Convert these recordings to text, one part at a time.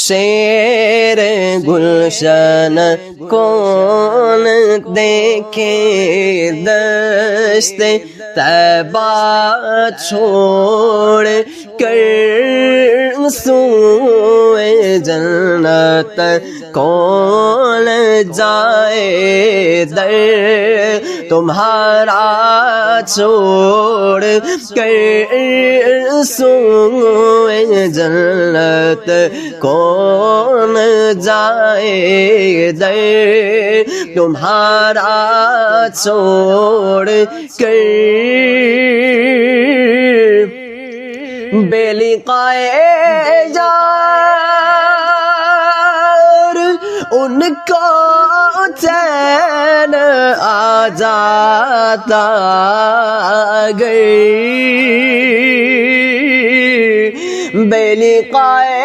شیر گلشن کون دیکھے دشت طیبہ چھوڑ کر سوئے جنت کون جائے در تمہارا چھوڑ کر سوئے جنت کون جائے در تمہارا چھوڑ کر بے لقائے یار ان کو چین آ جاتا اگر بے لقائے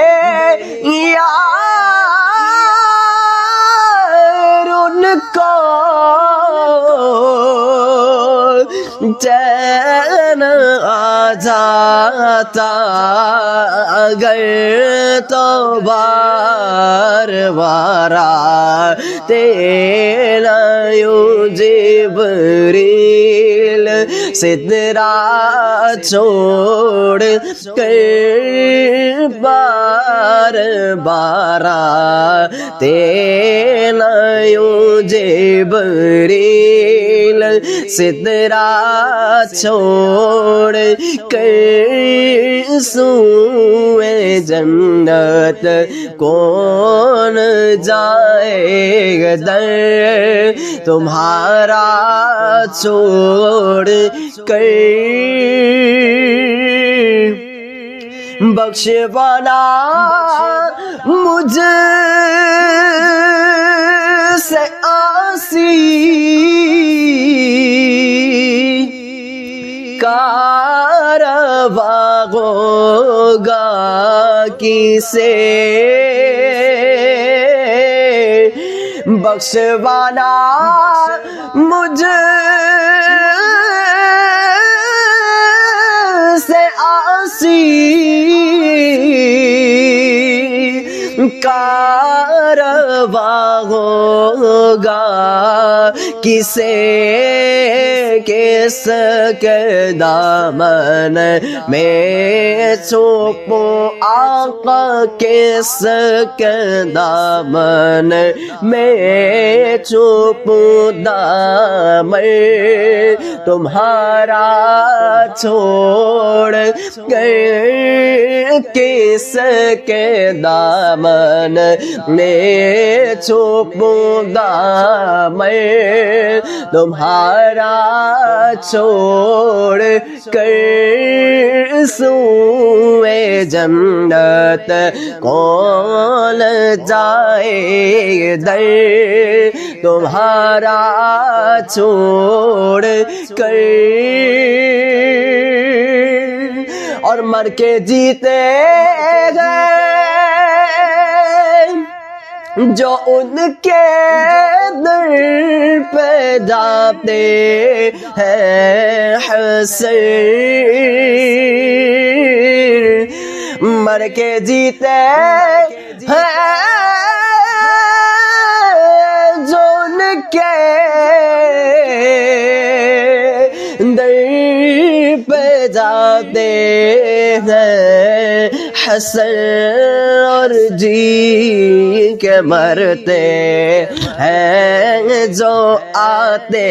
یار ان کو چین آ جاتا اگر تو بار بار تیرا یوں جبریل سدرا چھوڑ کر بار بار تیرا یوں جبریل سدرا چھوڑ کر سوئے جنت کون جائے در تمہارا چھوڑ کر بخشوانا مجھ سے آسی کارواں ہوگا کسے بخشوانا مجھ سے آسی کارواں ہوگا کسے کس کے دامن میں چھپوں آقا کس کے دامن میں چھپوں دامن تمہارا چھوڑ کر کس کے دامن میں چھپوں دامن تمہارا چھوڑ کر سوئے جنت کون جائے در تمہارا چھوڑ کر اور مر کے جیتے گئے جو ان کے در پہ جاتے ہیں حسین مر کے جیتے ہیں جو ان کے در پہ جاتے ہیں حسن اور جی کے مرتے ہیں جو آتے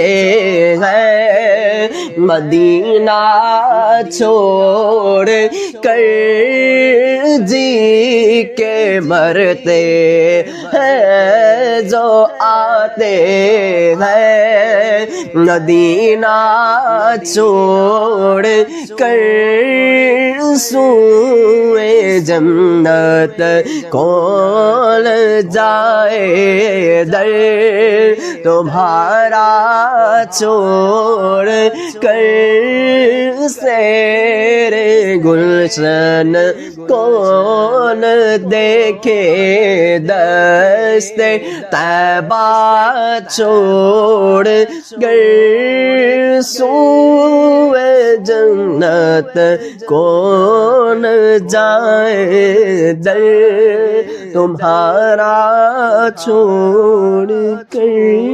ہیں مدینہ چھوڑ کر جی کے مرتے ہیں جو آتے ہیں مدینہ چھوڑ کر سوئے جنت کون جائے در تمہارا چھوڑ کر سیر گلشن کون دیکھے دست طیبہ چھوڑ کر سوئے جنت کون جائے در تمہارا چھوڑ کر